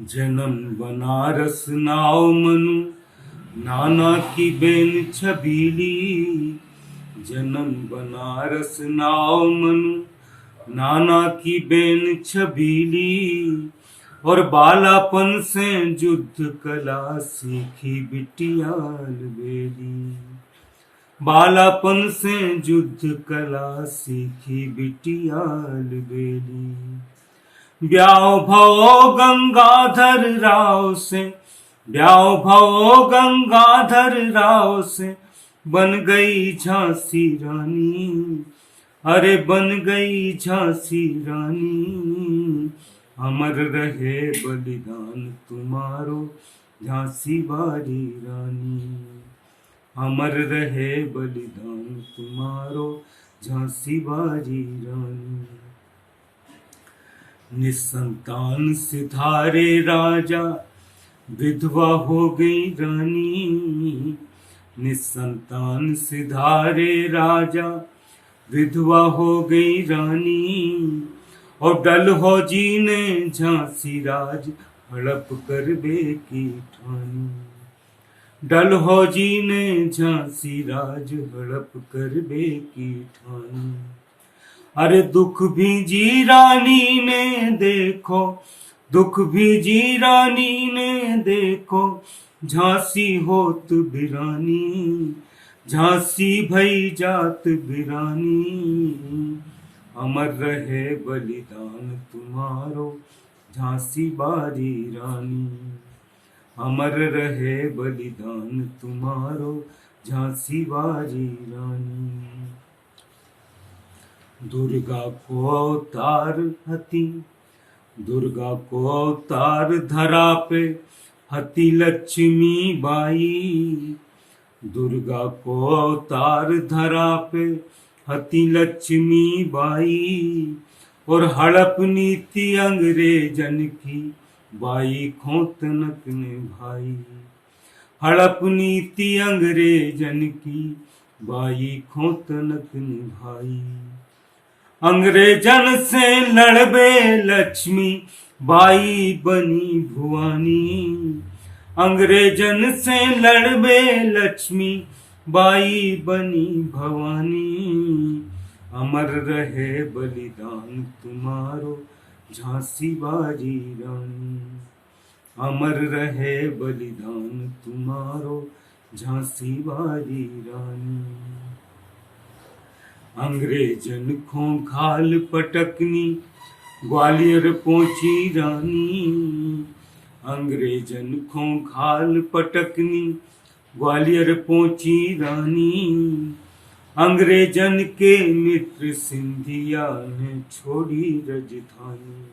जन्म बनारस नाव मनु, नाना की बेन छबीली, जन्म बनारस नाव मनु, नाना की बेन छबीली, और बालापन से युद्ध कला सीखी बिटियाल बेली, बालापन से युद्ध कला सीखी बिटियाल बेली। ब्याह भवो गंगाधर राव से, ब्याह भवो गंगाधर राव से, बन गई झांसी रानी, अरे बन गई झांसी रानी, अमर रहे बलिदान तुम्हारो झांसी वाली रानी, अमर रहे बलिदान तुम्हारो झांसी वाली रानी। निसंतान सिधारे राजा, विधवा हो गई रानी, निसंतान सिधारे राजा, विधवा हो गई रानी। और डलहौजी ने झांसी राज हड़प कर बेकी ठानी, डलहौजी ने झांसी राज हड़प कर बेकी ठानी। अरे दुख भी जी रानी ने देखो, दुख भी जी रानी ने देखो, झांसी होत बिरानी, झांसी भई जात बिरानी। अमर रहे बलिदान तुम्हारो झांसी बारी रानी, अमर रहे बलिदान तुम्हारो झांसी बारी रानी। दुर्गा को अवतार हती, दुर्गा को अवतार धरा पे हती लक्ष्मी बाई, दुर्गा को अवतार धरा पे हती लक्ष्मी बाई। और हड़प नीति अंग्रेजन की बाई खोतनक ने भाई, हड़प नीति अंग्रेजन की बाई खोतनक ने भाई। अंग्रेजन से लड़बे लक्ष्मी बाई बनी भुवानी, अंग्रेजन से लड़बे लक्ष्मी बाई बनी भवानी। अमर रहे बलिदान तुम्हारो झांसी बाजी रानी, अमर रहे बलिदान तुम्हारो झांसी बाजी रानी। अंग्रेजन खोंखाल पटकनी ग्वालियर पहुंची रानी, अंग्रेजन खोंखाल पटकनी ग्वालियर पहुंची रानी। अंग्रेजन के मित्र सिंधिया ने छोड़ी राजधानी,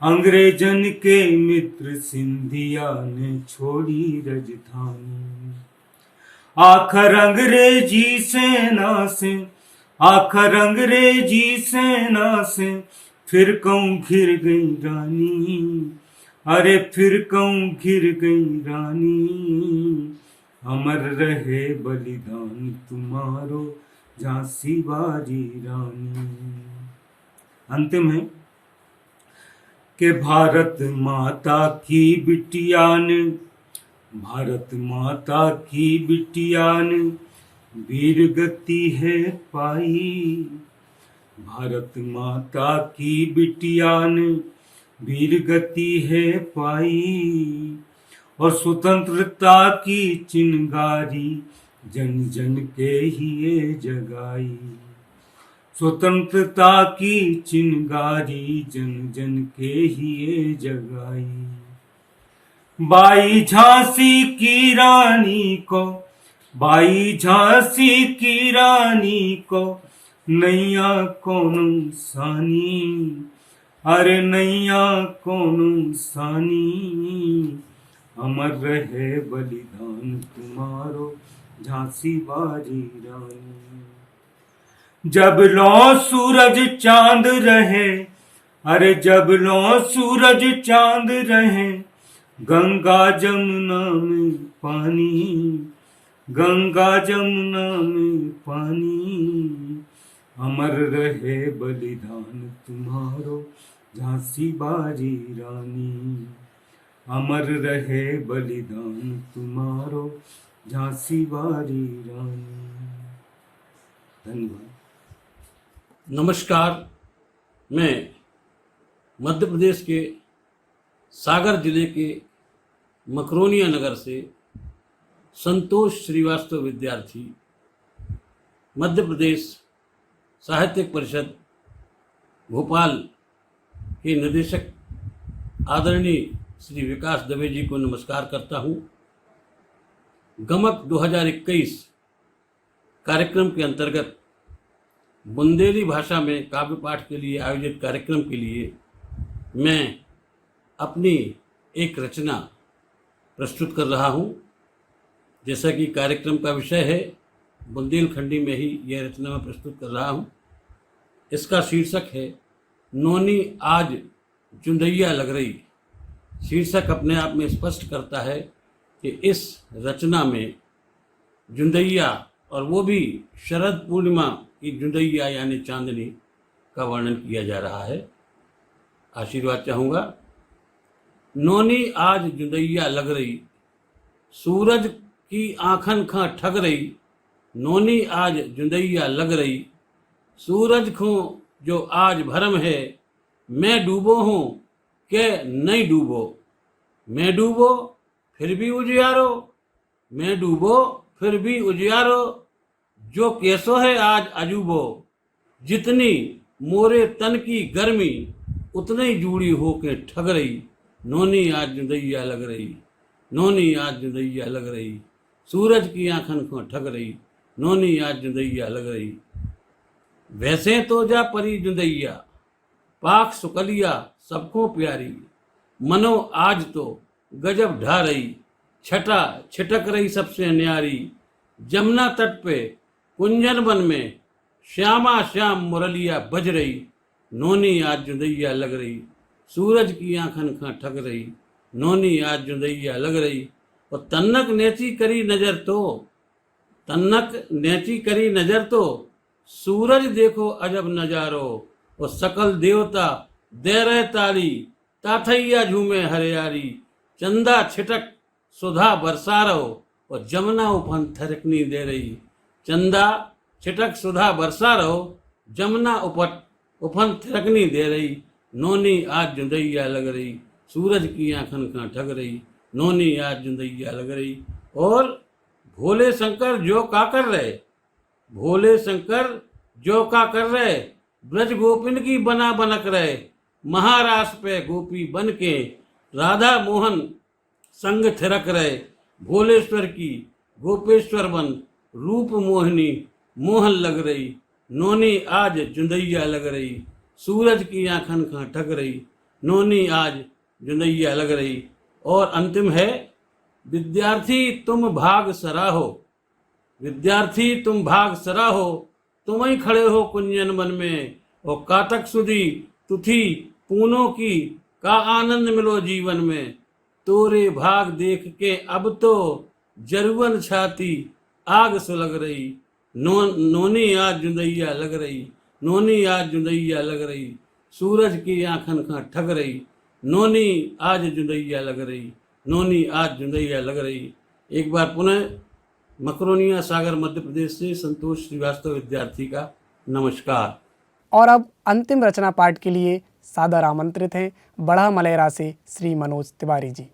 अंग्रेजन के मित्र सिंधिया ने छोड़ी राजधानी। आखिर अंग्रेजी सेना से, आखिर अंग्रेजी सेना से फिर कहूँ घिर गई रानी, अरे फिर कहूँ घिर गई रानी। अमर रहे बलिदान तुम्हारो झांसी बाजी रानी। अंतिम है कि भारत माता की बिटिया ने, भारत माता की बिटिया ने वीर गति है पाई, भारत माता की बिटिया ने वीर गति है पाई। और स्वतंत्रता की चिंगारी जन जन के ही ये जगाई, स्वतंत्रता की चिंगारी जन जन के ही ये जगाई। बाई झांसी की रानी को, बाई झांसी की रानी को नैया कौन सानी, अरे नैया कौन सानी। अमर रहे बलिदान तुम्हारो झांसी बाजी रानी। जब लो सूरज चांद रहे, अरे जब लो सूरज चांद रहे, गंगा जमुना में पानी, गंगा जमुना में पानी। अमर रहे बलिदान तुम्हारो झांसी बाजी रानी, अमर रहे बलिदान तुम्हारो झांसी बारी रानी। धन्यवाद। नमस्कार, मैं मध्य प्रदेश के सागर जिले के मकरोनिया नगर से संतोष श्रीवास्तव विद्यार्थी, मध्य प्रदेश साहित्यिक परिषद भोपाल के निदेशक आदरणीय श्री विकास दवे जी को नमस्कार करता हूँ। गमक 2021 कार्यक्रम के अंतर्गत बुंदेली भाषा में काव्य पाठ के लिए आयोजित कार्यक्रम के लिए मैं अपनी एक रचना प्रस्तुत कर रहा हूँ। जैसा कि कार्यक्रम का विषय है, बुंदेलखंडी में ही यह रचना मैं प्रस्तुत कर रहा हूँ। इसका शीर्षक है नोनी आज जुंदैया लग रही। शीर्षक अपने आप में स्पष्ट करता है कि इस रचना में जुंदैया, और वो भी शरद पूर्णिमा की जुंदैया यानी चांदनी का वर्णन किया जा रहा है। आशीर्वाद चाहूँगा। नोनी आज जुंदैया लग रही, सूरज की आँखन खां ठग रही। नोनी आज जुंदैया लग रही, सूरज खो जो आज भरम है। मैं डूबो हूँ के नहीं डूबो, मैं डूबो फिर भी उजियारो, मैं डूबो फिर भी उजियारो। जो कैसो है आज अजूबो, जितनी मोरे तन की गर्मी उतनी ही जूड़ी हो के ठग रही। नोनी आज जुंदैया लग रही, नोनी आज जुंदैया लग रही, सूरज की आंखन को ठग रही। नोनी आज जुंदैया लग रही। वैसे तो जा परी जुंदैया, पाक सुकलिया सबको प्यारी। मनो आज तो गजब ढा रही, छटा छिटक रही सबसे न्यारी। जमुना तट पे कुंजन वन में श्यामा श्याम मुरलिया बज रही। नोनी आज जुंदैया लग रही, सूरज की आंखन खां ठग रही। नोनी आज जुंदैया लग रही। और तन्नक नेची करी नजर तो, तन्नक नेची करी नजर तो, सूरज देखो अजब नजारो। और सकल देवता दे रहे ताली, ताथैया झूमे हरियारी। चंदा छिटक सुधा बरसा रहो, और जमुना उफन थरकनी दे रही। चंदा छिटक सुधा बरसा रहो, जमुना उफन थरकनी दे रही। नोनी आज जुंदैया लग रही, सूरज की आंखन खां ठग रही। नोनी आज जुंदैया लग रही। और भोले शंकर जो का कर रहे, भोले शंकर जो का कर रहे। ब्रज गोपिन की बना बनक रहे, महारास पे गोपी बन के राधा मोहन संग थिरक रहे। भोलेश्वर की गोपेश्वर बन रूप मोहिनी मोहन लग रही। नोनी आज जुंदैया लग रही, सूरज की आंखन खां ठग रही। नोनी आज जुंदैया लग रही। और अंतिम है, विद्यार्थी तुम भाग सराहो, विद्यार्थी तुम भाग सराहो। तुम ही खड़े हो कुंजन वन में, और कातक सुधी तुथी पूनों की का आनंद मिलो जीवन में। तोरे भाग देख के अब तो जरुवन छाती आग सुलग रही। नोनी आज जुंदैया लग रही, नोनी आज जुंदैया लग रही। सूरज की आंखन खां ठग रही। नोनी आज जुंदैया लग रही, नोनी आज जुंदैया लग रही। एक बार पुनः मकरोनिया सागर मध्य प्रदेश से संतोष श्रीवास्तव विद्यार्थी का नमस्कार। और अब अंतिम रचना पाठ के लिए सादर आमंत्रित हैं बड़ा मलेरा से श्री मनोज तिवारी जी।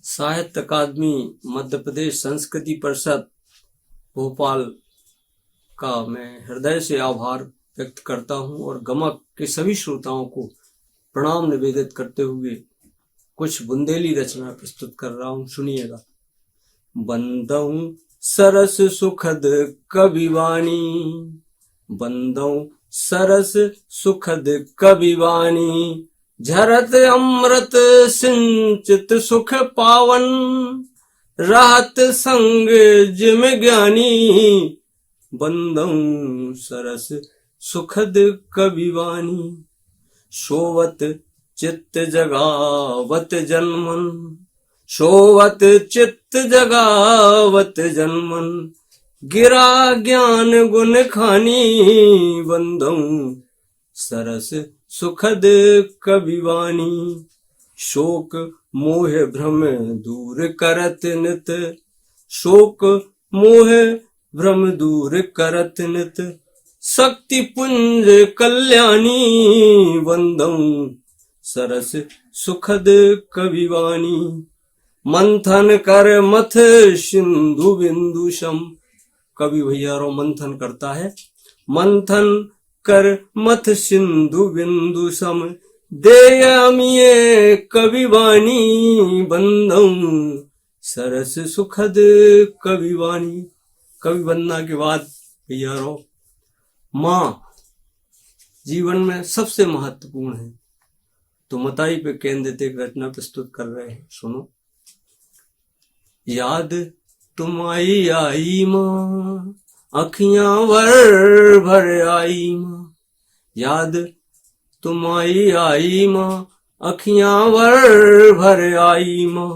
साहित्य अकादमी मध्य प्रदेश संस्कृति परिषद भोपाल का मैं हृदय से आभार व्यक्त करता हूं और गमक के सभी श्रोताओं को प्रणाम निवेदित करते हुए कुछ बुंदेली रचना प्रस्तुत कर रहा हूं। सुनिएगा। बंदऊ सरस सुखद कविवाणी, बंदऊ सरस सुखद कविवाणी। झरत अमृत सिंचित सुख पावन, राहत संग जिम ज्ञानी। बंदऊ सरस सुखद कविवाणी, शोवत चित्त जगावत जन्मन, शोवत चित्त जगावत जन्मन। गिरा ज्ञान गुण खानी, बंदऊ सरस सुखद कविवाणी। शोक मोह भ्रम दूर करत नित, शोक मोह भ्रम दूर करत नित। शक्ति पुंज कल्याणी, बंदऊ सरस सुखद कविवाणी। मंथन कर मथ सिंधु बिंदु सम, कवि भैया रो मंथन करता है। मंथन कर मथ सिंधु बिंदु सम, दे अमिये कविवाणी। बंदऊ सरस सुखद कविवाणी। कवि बनना के बाद भैया रो माँ जीवन में सबसे महत्वपूर्ण है। तो मताई पे केंद्रित एक रचना प्रस्तुत कर रहे हैं, सुनो। याद तुम आई माँ, अखियां भर भर आई माँ। याद तुम आई माँ, अखियां भर भर आई माँ।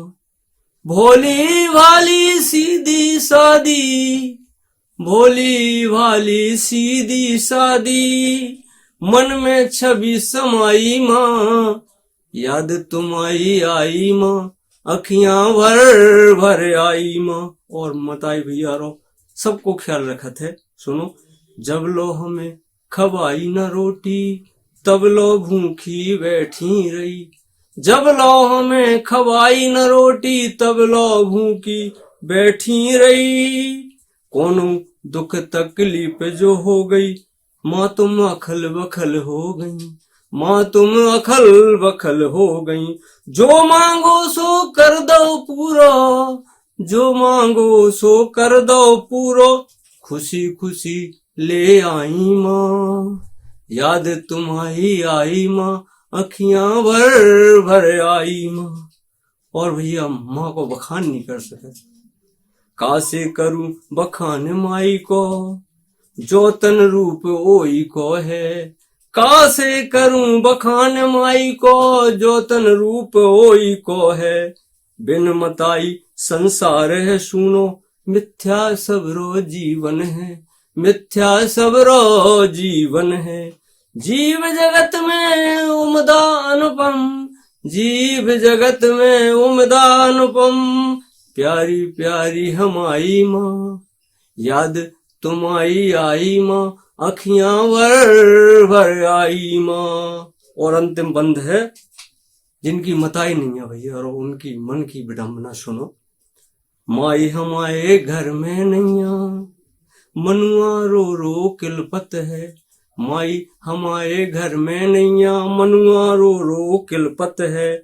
भोली भाली सीधी सादी, भोली भाली सीधी सादी, मन में छवि समाई माँ। याद तुम आई माँ, अखियां भर भर आई माँ। और मताई भैया रो सबको ख्याल रखत है, सुनो। जब लो हमें खवाई न रोटी, तब लो भूखी बैठी रही। जब लो हमें खवाई न रोटी, तब लो भूखी बैठी रही। कोनो दुख तकलीफ जो हो गई, माँ तुम अखल बखल हो गई। माँ तुम अखल बखल हो गई। जो मांगो सो कर दो पूरा, जो मांगो सो कर दो पूरो। खुशी खुशी ले आई माँ। याद तुम आई माँ, अखियां भर भर आई माँ। और भैया माँ को बखान नहीं कर सके। कासे करूं बखान माई को, जो तन रूप ओई को है। कासे करूं बखान माई को, जो तन रूप ओई को है। बिन मताई संसार है सुनो, मिथ्या सबरो जीवन है। मिथ्या सबरो जीवन है। जीव जगत में उमदा अनुपम, जीव जगत में उमदा अनुपम। प्यारी प्यारी हमारी माँ, याद तुम आई माँ, अखियां भर भर आई माँ। और अंतिम बंद है, जिनकी मताई नहीं है भैया और उनकी मन की विडंबना सुनो। माई हमारे घर में नैया, मनुआ रो रो किलपत है। माई हमारे घर में नैया, मनुआ रो रो किलपत है।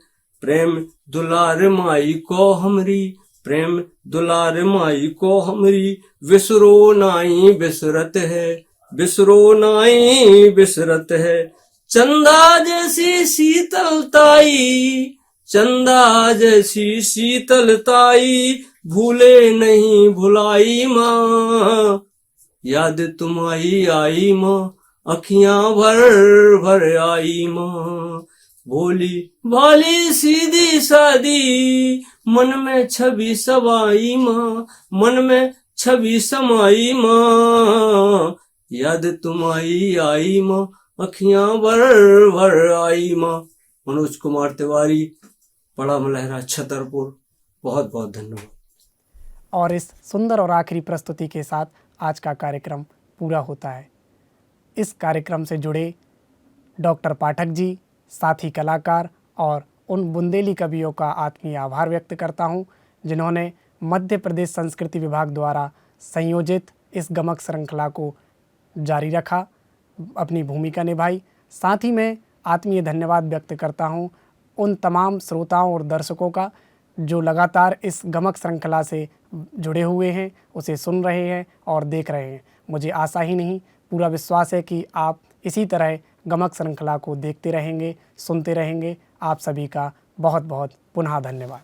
प्रेम दुलार माई को हमरी, प्रेम दुलार माई को हमरी। विसरो नाई बिसरत है, बिसरो नाई बिसरत है। चंदा जैसी शीतलताई, चंदा जैसी शीतलताई। भूले नहीं भुलाई माँ, याद तुम आई माँ, अखियां भर भर आई माँ। भोली भाली सीधी सादी, मन में छवि समाई माँ। मन में छवि समाई माँ। याद तुम आई माँ, अखियां भर भर आई माँ। मनोज कुमार तिवारी, बड़ा मलहरा, छतरपुर। बहुत बहुत धन्यवाद। और इस सुंदर और आखिरी प्रस्तुति के साथ आज का कार्यक्रम पूरा होता है। इस कार्यक्रम से जुड़े डॉक्टर पाठक जी, साथी कलाकार और उन बुंदेली कवियों का आत्मीय आभार व्यक्त करता हूं, जिन्होंने मध्य प्रदेश संस्कृति विभाग द्वारा संयोजित इस गमक श्रृंखला को जारी रखा, अपनी भूमिका निभाई। साथ ही मैं आत्मीय धन्यवाद व्यक्त करता हूं उन तमाम श्रोताओं और दर्शकों का जो लगातार इस गमक श्रृंखला से जुड़े हुए हैं, उसे सुन रहे हैं और देख रहे हैं। मुझे आशा ही नहीं, पूरा विश्वास है कि आप इसी तरह गमक श्रृंखला को देखते रहेंगे, सुनते रहेंगे। आप सभी का बहुत बहुत पुनः धन्यवाद।